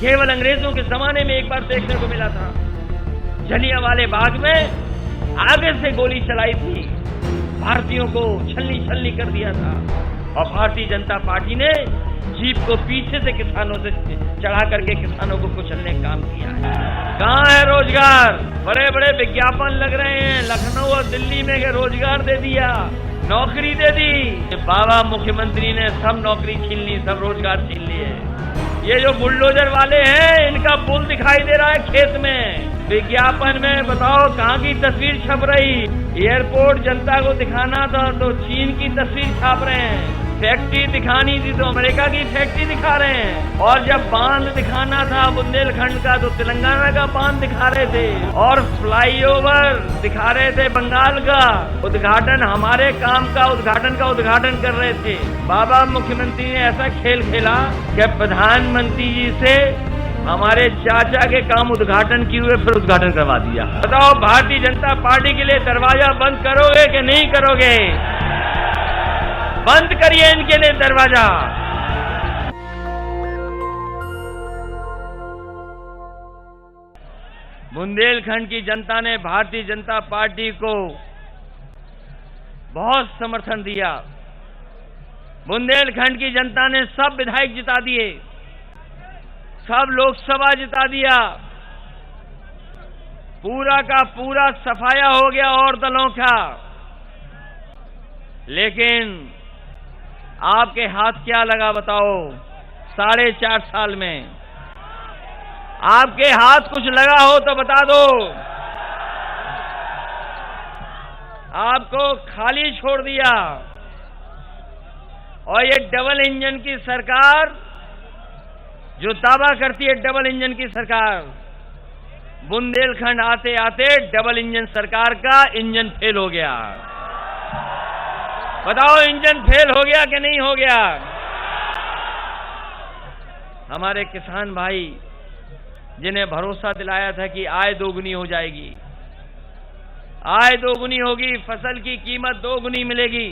केवल अंग्रेजों के जमाने में एक बार देखने को मिला था। जलियांवाले बाग में आगे से गोली चलाई थी, भारतीयों को छलनी छलनी कर दिया था, और भारतीय जनता पार्टी ने जीप को पीछे से किसानों से चढ़ा करके किसानों को कुचलने का काम किया है। कहाँ है रोजगार? बड़े बड़े विज्ञापन लग रहे हैं, लखनऊ और दिल्ली में रोजगार दे दिया, नौकरी दे दी। बाबा मुख्यमंत्री ने सब नौकरी छीन ली, सब रोजगार छीन लिए। ये जो बुलडोजर वाले हैं, इनका पुल दिखाई दे रहा है खेत में, विज्ञापन में बताओ कहाँ की तस्वीर छप रही? एयरपोर्ट जनता को दिखाना था तो चीन की तस्वीर छाप रहे हैं, फैक्ट्री दिखानी थी तो अमेरिका की फैक्ट्री दिखा रहे हैं, और जब बांध दिखाना था बुंदेलखंड का तो तेलंगाना का बांध दिखा रहे थे, और फ्लाईओवर दिखा रहे थे बंगाल का। उद्घाटन हमारे काम का उद्घाटन कर रहे थे। बाबा मुख्यमंत्री ने ऐसा खेल खेला कि प्रधानमंत्री जी से हमारे चाचा के काम उद्घाटन किए हुए फिर उद्घाटन करवा दिया। बताओ भारतीय जनता पार्टी के लिए दरवाजा बंद करोगे कि नहीं करोगे? बंद करिए इनके लिए दरवाजा। बुंदेलखंड की जनता ने भारतीय जनता पार्टी को बहुत समर्थन दिया। बुंदेलखंड की जनता ने सब विधायक जिता दिए, सब लोकसभा जिता दिया, पूरा का पूरा सफाया हो गया और दलों का। लेकिन आपके हाथ क्या लगा बताओ? 4.5 साल में आपके हाथ कुछ लगा हो तो बता दो। आपको खाली छोड़ दिया। और ये डबल इंजन की सरकार जो दावा करती है, डबल इंजन की सरकार, बुंदेलखंड आते आते डबल इंजन सरकार का इंजन फेल हो गया। बताओ इंजन फेल हो गया कि नहीं हो गया? हमारे किसान भाई जिन्हें भरोसा दिलाया था कि आय दोगुनी हो जाएगी, आय दोगुनी होगी, फसल की कीमत दोगुनी मिलेगी,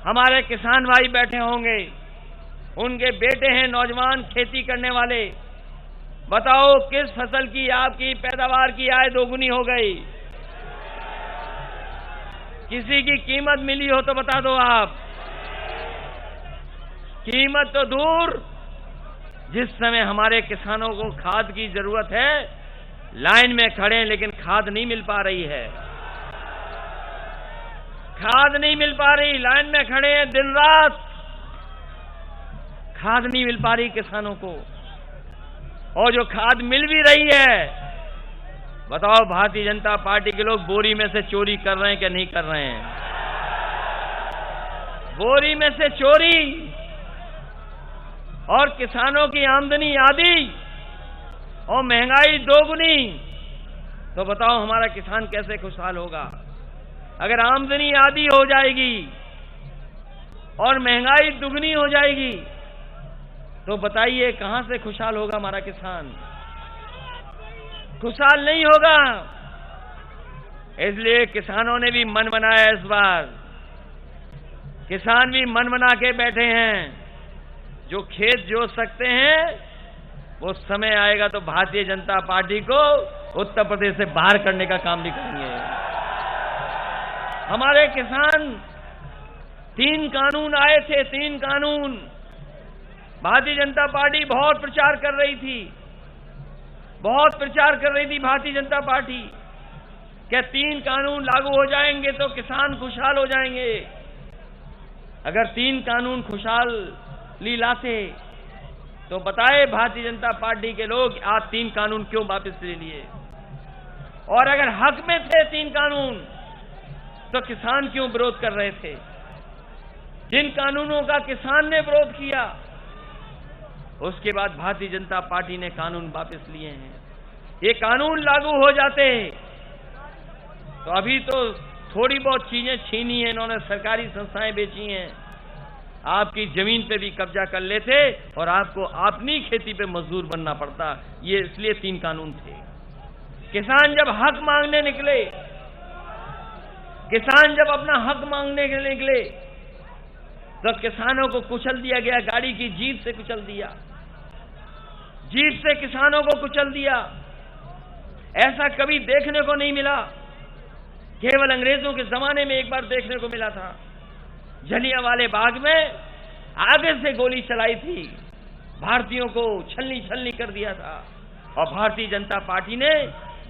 हमारे किसान भाई बैठे होंगे, उनके बेटे हैं नौजवान खेती करने वाले। बताओ किस फसल की आपकी पैदावार की आय दोगुनी हो गई? किसी की कीमत मिली हो तो बता दो आप। कीमत तो दूर, जिस समय हमारे किसानों को खाद की जरूरत है, लाइन में खड़े हैं लेकिन खाद नहीं मिल पा रही है, खाद नहीं मिल पा रही, लाइन में खड़े हैं दिन रात, खाद नहीं मिल पा रही किसानों को। और जो खाद मिल भी रही है, बताओ भारतीय जनता पार्टी के लोग बोरी में से चोरी कर रहे हैं कि नहीं कर रहे हैं? बोरी में से चोरी, और किसानों की आमदनी आधी और महंगाई दोगुनी। तो बताओ हमारा किसान कैसे खुशहाल होगा? अगर आमदनी आधी हो जाएगी और महंगाई दुगनी हो जाएगी तो बताइए कहां से खुशहाल होगा हमारा किसान? खुशहाल नहीं होगा। इसलिए किसानों ने भी मन बनाया इस बार, किसान भी मन बना के बैठे हैं। जो खेत जोत सकते हैं वो समय आएगा तो भारतीय जनता पार्टी को उत्तर प्रदेश से बाहर करने का काम भी करेंगे। हमारे किसान 3 कानून आए थे, 3 कानून भारतीय जनता पार्टी बहुत प्रचार कर रही थी, बहुत प्रचार कर रही थी भारतीय जनता पार्टी कि 3 कानून लागू हो जाएंगे तो किसान खुशहाल हो जाएंगे। अगर 3 कानून खुशहाली लाते तो बताए भारतीय जनता पार्टी के लोग आज 3 कानून क्यों वापस ले लिए? और अगर हक में थे 3 कानून तो किसान क्यों विरोध कर रहे थे? जिन कानूनों का किसान ने विरोध किया उसके बाद भारतीय जनता पार्टी ने कानून वापस लिए हैं। ये कानून लागू हो जाते तो अभी तो थोड़ी बहुत चीजें छीनी है इन्होंने, सरकारी संस्थाएं बेची हैं, आपकी जमीन पे भी कब्जा कर लेते और आपको अपनी खेती पे मजदूर बनना पड़ता। ये इसलिए 3 कानून थे। किसान जब हक मांगने निकले, किसान जब अपना हक मांगने के लिए निकले तो किसानों को कुचल दिया गया, गाड़ी की जीप से कुचल दिया। जीप से किसानों को कुचल दिया। ऐसा कभी देखने को नहीं मिला, केवल अंग्रेजों के जमाने में एक बार देखने को मिला था। जलियांवाले बाग में आगे से गोली चलाई थी, भारतीयों को छलनी छलनी कर दिया था, और भारतीय जनता पार्टी ने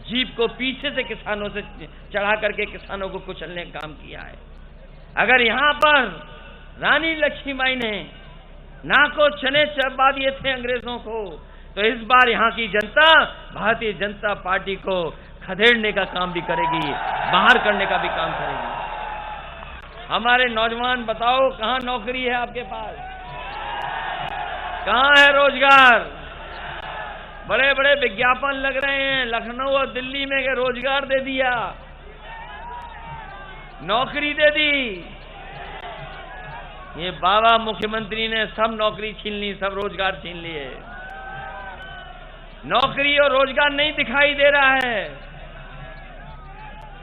जीप को पीछे से किसानों से चढ़ा करके किसानों को कुचलने का काम किया है। अगर यहां पर रानी लक्ष्मीबाई ने नाको चने चबा दिए थे अंग्रेजों को, तो इस बार यहां की जनता भारतीय जनता पार्टी को खदेड़ने का काम भी करेगी, बाहर करने का भी काम करेगी। हमारे नौजवान बताओ, कहां नौकरी है आपके पास? कहां है रोजगार? बड़े बड़े विज्ञापन लग रहे हैं लखनऊ और दिल्ली में कि रोजगार दे दिया, नौकरी दे दी। ये बाबा मुख्यमंत्री ने सब नौकरी छीन ली, सब रोजगार छीन लिए। नौकरी और रोजगार नहीं दिखाई दे रहा है।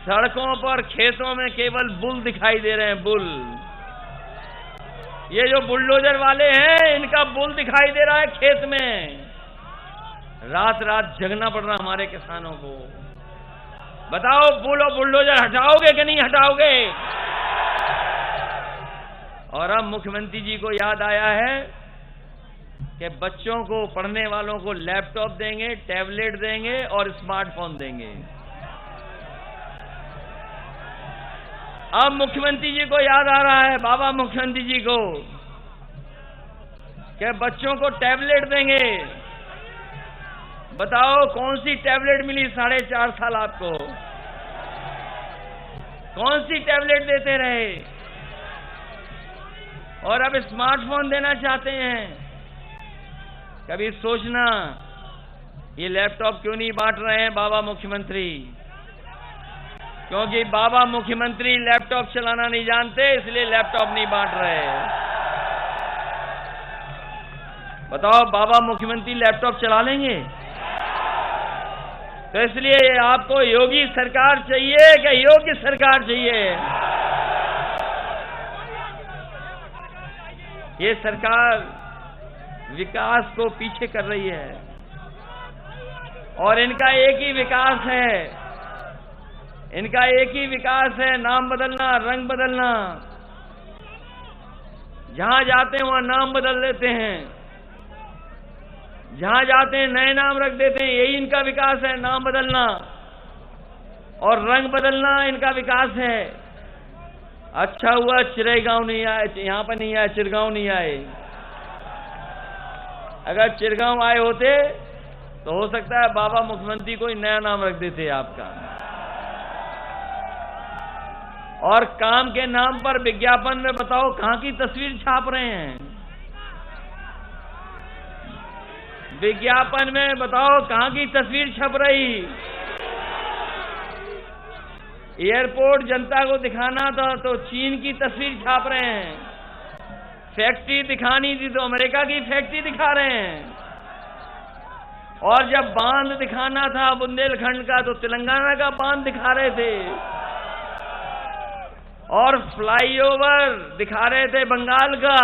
सड़कों पर, खेतों में केवल बुल दिखाई दे रहे हैं, बुल। ये जो बुलडोजर वाले हैं, इनका बुल दिखाई दे रहा है खेत में। रात रात जगना पड़ रहा हमारे किसानों को। बताओ, बुल और बुलडोजर हटाओगे कि नहीं हटाओगे? और अब मुख्यमंत्री जी को याद आया है कि बच्चों को, पढ़ने वालों को लैपटॉप देंगे, टैबलेट देंगे और स्मार्टफोन देंगे। अब मुख्यमंत्री जी को याद आ रहा है, बाबा मुख्यमंत्री जी को, कि बच्चों को टैबलेट देंगे। बताओ, कौन सी टैबलेट मिली 4.5 साल आपको? कौन सी टैबलेट देते रहे? और अब स्मार्टफोन देना चाहते हैं। कभी सोचना, ये लैपटॉप क्यों नहीं बांट रहे हैं बाबा मुख्यमंत्री? क्योंकि बाबा मुख्यमंत्री लैपटॉप चलाना नहीं जानते, इसलिए लैपटॉप नहीं बांट रहे। बताओ, बाबा मुख्यमंत्री लैपटॉप चला लेंगे? तो इसलिए आपको योगी सरकार चाहिए कि योग्य सरकार चाहिए? ये सरकार विकास को पीछे कर रही है, और इनका एक ही विकास है, इनका एक ही विकास है, नाम बदलना, रंग बदलना। जहां जाते हैं वहां नाम बदल देते हैं, जहां जाते हैं नए नाम रख देते हैं। यही इनका विकास है, नाम बदलना और रंग बदलना इनका विकास है। अच्छा हुआ चिड़ैगांव नहीं आए, यहां पर नहीं आए, चिरगांव नहीं आए। अगर चिरगांव आए होते तो हो सकता है बाबा मुख्यमंत्री कोई नया नाम रख देते आपका। और काम के नाम पर विज्ञापन में बताओ कहां की तस्वीर छाप रहे हैं? विज्ञापन में बताओ कहां की तस्वीर छप रही? एयरपोर्ट जनता को दिखाना था तो चीन की तस्वीर छाप रहे हैं, फैक्ट्री दिखानी थी तो अमेरिका की फैक्ट्री दिखा रहे हैं, और जब बांध दिखाना था बुंदेलखंड का तो तेलंगाना का बांध दिखा रहे थे, और फ्लाईओवर दिखा रहे थे बंगाल का।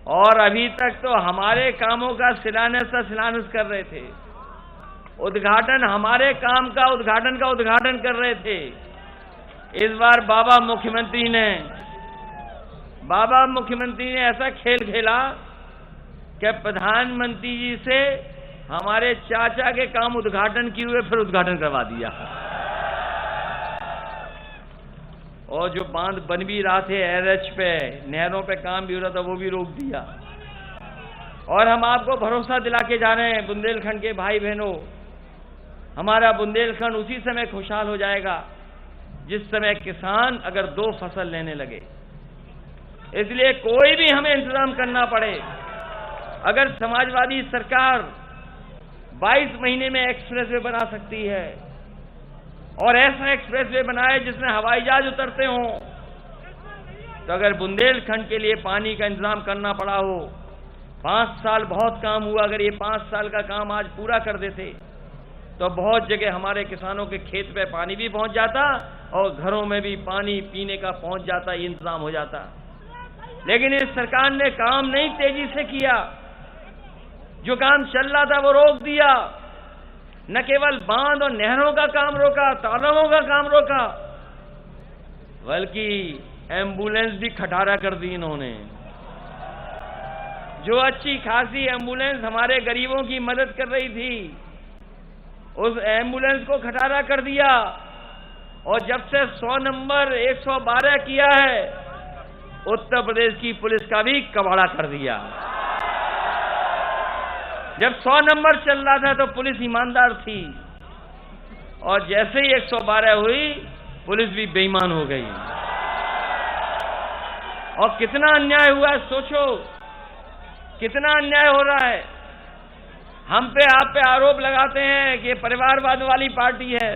और अभी तक तो हमारे कामों का शिलान्यास कर रहे थे, उद्घाटन हमारे काम का उद्घाटन कर रहे थे। इस बार बाबा मुख्यमंत्री ने ऐसा खेल खेला कि प्रधानमंत्री जी से हमारे चाचा के काम उद्घाटन किए हुए फिर उद्घाटन करवा दिया, और जो बांध बन भी रहा थे एनएच पे, नहरों पे काम भी हो रहा था, वो भी रोक दिया। और हम आपको भरोसा दिला के जा रहे हैं बुंदेलखंड के भाई बहनों, हमारा बुंदेलखंड उसी समय खुशहाल हो जाएगा जिस समय किसान अगर 2 फसल लेने लगे। इसलिए कोई भी हमें इंतजाम करना पड़े, अगर समाजवादी सरकार 22 महीने में एक्सप्रेसवे बना सकती है, और ऐसा एक्सप्रेसवे बनाए जिसमें हवाई जहाज उतरते हों, तो अगर बुंदेलखंड के लिए पानी का इंतजाम करना पड़ा हो, 5 साल बहुत काम हुआ, अगर ये 5 साल का काम आज पूरा कर देते तो बहुत जगह हमारे किसानों के खेत पे पानी भी पहुंच जाता और घरों में भी पानी पीने का पहुंच जाता, ये इंतजाम हो जाता। लेकिन इस सरकार ने काम नहीं तेजी से किया। जो काम चल रहा था वो रोक दिया। न केवल बांध और नहरों का काम रोका, तालाबों का काम रोका, बल्कि एम्बुलेंस भी खटारा कर दी इन्होंने। जो अच्छी खासी एम्बुलेंस हमारे गरीबों की मदद कर रही थी, उस एम्बुलेंस को खटारा कर दिया। और जब से 100 नंबर 112 किया है, उत्तर प्रदेश की पुलिस का भी कबाड़ा कर दिया। जब 100 नंबर चल रहा था तो पुलिस ईमानदार थी, और जैसे ही 112 हुई, पुलिस भी बेईमान हो गई। और कितना अन्याय हुआ है, सोचो कितना अन्याय हो रहा है। हम पे आप पे आरोप लगाते हैं कि ये परिवारवाद वाली पार्टी है।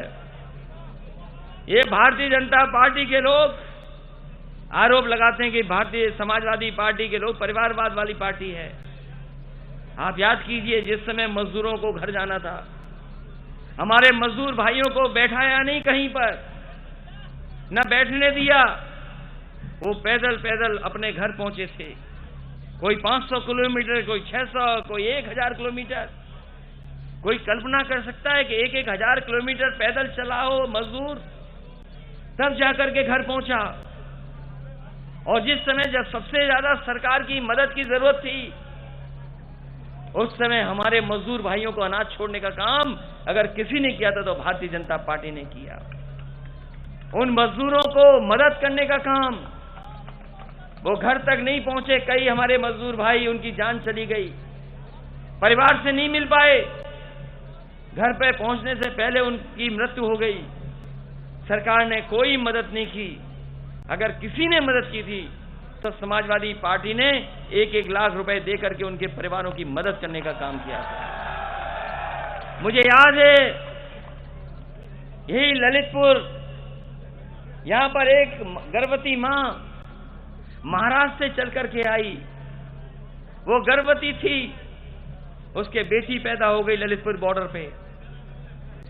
ये भारतीय जनता पार्टी के लोग आरोप लगाते हैं कि भारतीय समाजवादी पार्टी के लोग परिवारवाद वाली पार्टी है। आप याद कीजिए, जिस समय मजदूरों को घर जाना था, हमारे मजदूर भाइयों को बैठाया नहीं कहीं पर, न बैठने दिया। वो पैदल पैदल अपने घर पहुंचे थे। कोई 500 किलोमीटर, कोई 600, कोई 1000 किलोमीटर। कोई कल्पना कर सकता है कि 1000 किलोमीटर पैदल चला हो मजदूर, तब जाकर के घर पहुंचा। और जिस समय जब सबसे ज्यादा सरकार की मदद की जरूरत थी, उस समय हमारे मजदूर भाइयों को अनाज छोड़ने का काम अगर किसी ने किया था तो भारतीय जनता पार्टी ने किया। उन मजदूरों को मदद करने का काम, वो घर तक नहीं पहुंचे। कई हमारे मजदूर भाई, उनकी जान चली गई, परिवार से नहीं मिल पाए, घर पे पहुंचने से पहले उनकी मृत्यु हो गई। सरकार ने कोई मदद नहीं की। अगर किसी ने मदद की थी तो समाजवादी पार्टी ने 1-1 लाख रुपए देकर के उनके परिवारों की मदद करने का काम किया था। मुझे याद है, यही ललितपुर, यहां पर एक गर्भवती मां महाराष्ट्र से चल करके आई। वो गर्भवती थी, उसके बेटी पैदा हो गई ललितपुर बॉर्डर पे।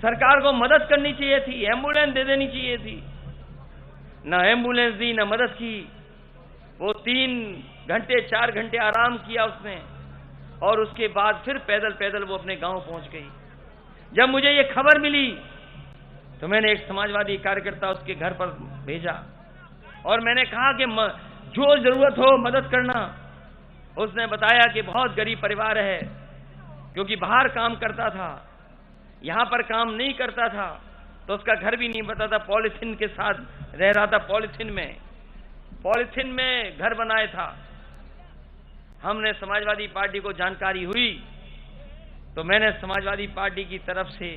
सरकार को मदद करनी चाहिए थी, एम्बुलेंस दे देनी चाहिए थी। न एम्बुलेंस दी, न मदद की। वो 3 घंटे 4 घंटे आराम किया उसने, और उसके बाद फिर पैदल पैदल वो अपने गांव पहुंच गई। जब मुझे ये खबर मिली तो मैंने एक समाजवादी कार्यकर्ता उसके घर पर भेजा, और मैंने कहा कि जो जरूरत हो मदद करना। उसने बताया कि बहुत गरीब परिवार है, क्योंकि बाहर काम करता था, यहां पर काम नहीं करता था, तो उसका घर भी नहीं पता था। पॉलिथीन के साथ रह रहा था, पॉलिथीन में घर बनाया था। हमने समाजवादी पार्टी को जानकारी हुई तो मैंने समाजवादी पार्टी की तरफ से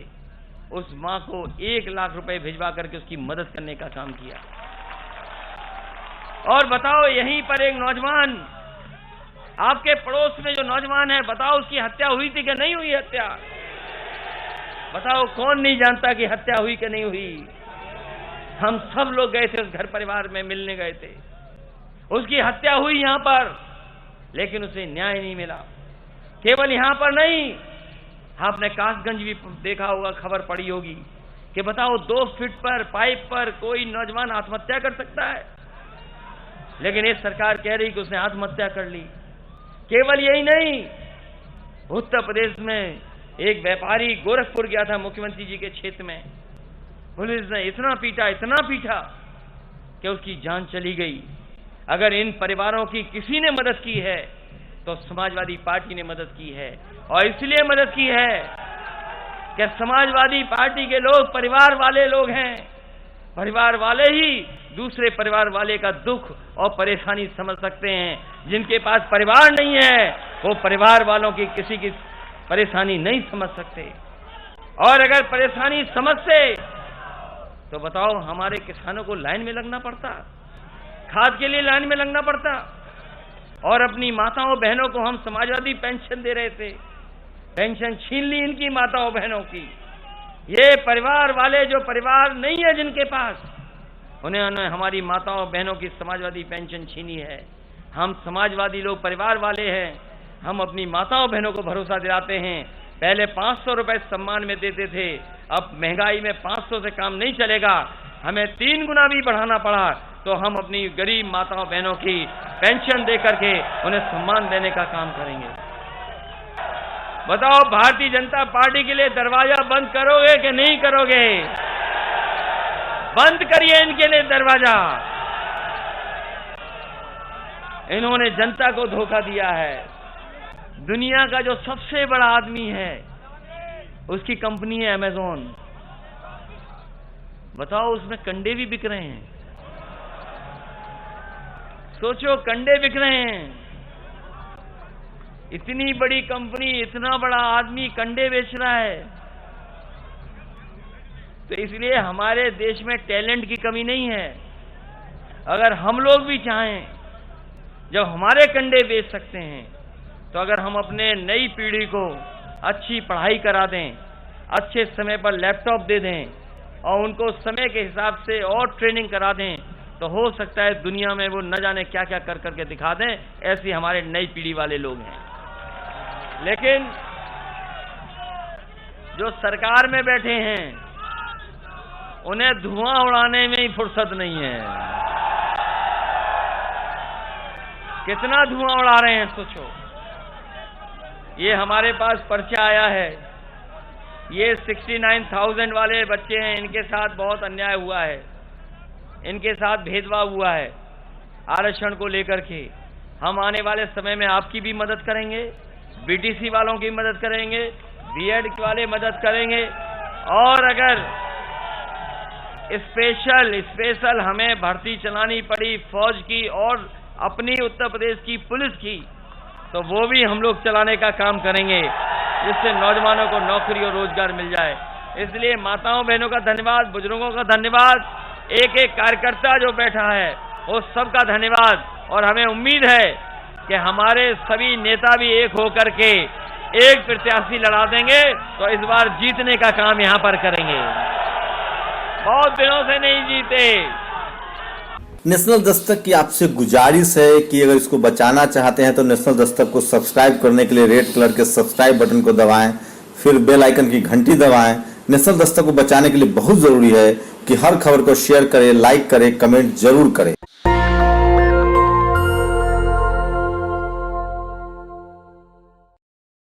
उस मां को 1 लाख रुपए भिजवा करके उसकी मदद करने का काम किया। और बताओ, यहीं पर एक नौजवान, आपके पड़ोस में जो नौजवान है, बताओ उसकी हत्या हुई थी कि नहीं हुई हत्या? बताओ, कौन नहीं जानता कि हत्या हुई कि नहीं हुई? हम सब लोग गए थे, उस घर परिवार में मिलने गए थे। उसकी हत्या हुई यहां पर, लेकिन उसे न्याय नहीं मिला। केवल यहां पर नहीं, आपने कासगंज भी देखा होगा, खबर पड़ी होगी कि बताओ 2 फीट पर पाइप पर कोई नौजवान आत्महत्या कर सकता है, लेकिन ये सरकार कह रही कि उसने आत्महत्या कर ली। केवल यही नहीं, उत्तर प्रदेश में एक व्यापारी गोरखपुर गया था मुख्यमंत्री जी के क्षेत्र में। पुलिस ने इतना पीटा कि उसकी जान चली गई। अगर इन परिवारों की किसी ने मदद की है तो समाजवादी पार्टी ने मदद की है, और इसलिए मदद की है कि समाजवादी पार्टी के लोग परिवार वाले लोग हैं। परिवार वाले ही दूसरे परिवार वाले का दुख और परेशानी समझ सकते हैं। जिनके पास परिवार नहीं है, वो परिवार वालों की किसी की परेशानी नहीं समझ सकते। और अगर परेशानी समझते तो बताओ, हमारे किसानों को लाइन में लगना पड़ता, खाद के लिए लाइन में लगना पड़ता, और अपनी माताओं बहनों को हम समाजवादी पेंशन दे रहे थे। पेंशन छीन ली इनकी माताओं बहनों की। ये परिवार वाले, जो परिवार नहीं है जिनके पास, उन्होंने हमारी माताओं बहनों की समाजवादी पेंशन छीनी है। हम समाजवादी लोग परिवार वाले हैं, हम अपनी माताओं बहनों को भरोसा दिलाते हैं। पहले 500 रुपए सम्मान में देते थे, अब महंगाई में 500 से काम नहीं चलेगा, हमें 3 गुना भी बढ़ाना पड़ा तो हम अपनी गरीब माताओं बहनों की पेंशन दे करके उन्हें सम्मान देने का काम करेंगे। बताओ भारतीय जनता पार्टी के लिए दरवाजा बंद करोगे कि नहीं करोगे? बंद करिए इनके लिए दरवाजा। इन्होंने जनता को धोखा दिया है। दुनिया का जो सबसे बड़ा आदमी है उसकी कंपनी है अमेज़न। बताओ उसमें कंडे भी बिक रहे हैं। सोचो, कंडे बिक रहे हैं। इतनी बड़ी कंपनी, इतना बड़ा आदमी कंडे बेच रहा है। तो इसलिए हमारे देश में टैलेंट की कमी नहीं है। अगर हम लोग भी चाहें, जब हमारे कंडे बेच सकते हैं, तो अगर हम अपने नई पीढ़ी को अच्छी पढ़ाई करा दें, अच्छे समय पर लैपटॉप दे दें और उनको समय के हिसाब से और ट्रेनिंग करा दें, तो हो सकता है दुनिया में वो न जाने क्या क्या कर करके दिखा दें। ऐसी हमारे नई पीढ़ी वाले लोग हैं। लेकिन जो सरकार में बैठे हैं उन्हें धुआं उड़ाने में ही फुर्सत नहीं है। कितना धुआं उड़ा रहे हैं सोचो। ये हमारे पास पर्चा आया है, ये 69,000 वाले बच्चे हैं, इनके साथ बहुत अन्याय हुआ है, इनके साथ भेदभाव हुआ है आरक्षण को लेकर के। हम आने वाले समय में आपकी भी मदद करेंगे, बीटीसी वालों की मदद करेंगे, बीएड वाले मदद करेंगे। और अगर स्पेशल हमें भर्ती चलानी पड़ी फौज की और अपनी उत्तर प्रदेश की पुलिस की, तो वो भी हम लोग चलाने का काम करेंगे, जिससे नौजवानों को नौकरी और रोजगार मिल जाए। इसलिए माताओं बहनों का धन्यवाद, बुजुर्गों का धन्यवाद, एक एक कार्यकर्ता जो बैठा है वो सबका धन्यवाद। और हमें उम्मीद है कि हमारे सभी नेता भी एक होकर के एक प्रत्याशी लड़ा देंगे, तो इस बार जीतने का काम यहां पर करेंगे। बहुत दिनों से नहीं जीते। नेशनल दस्तक की आपसे गुजारिश है कि अगर इसको बचाना चाहते हैं तो नेशनल दस्तक को सब्सक्राइब करने के लिए रेड कलर के सब्सक्राइब बटन को दबाएं, फिर बेल आइकन की घंटी दबाएं। नेशनल दस्तक को बचाने के लिए बहुत जरूरी है कि हर खबर को शेयर करें, लाइक करें, कमेंट जरूर करें।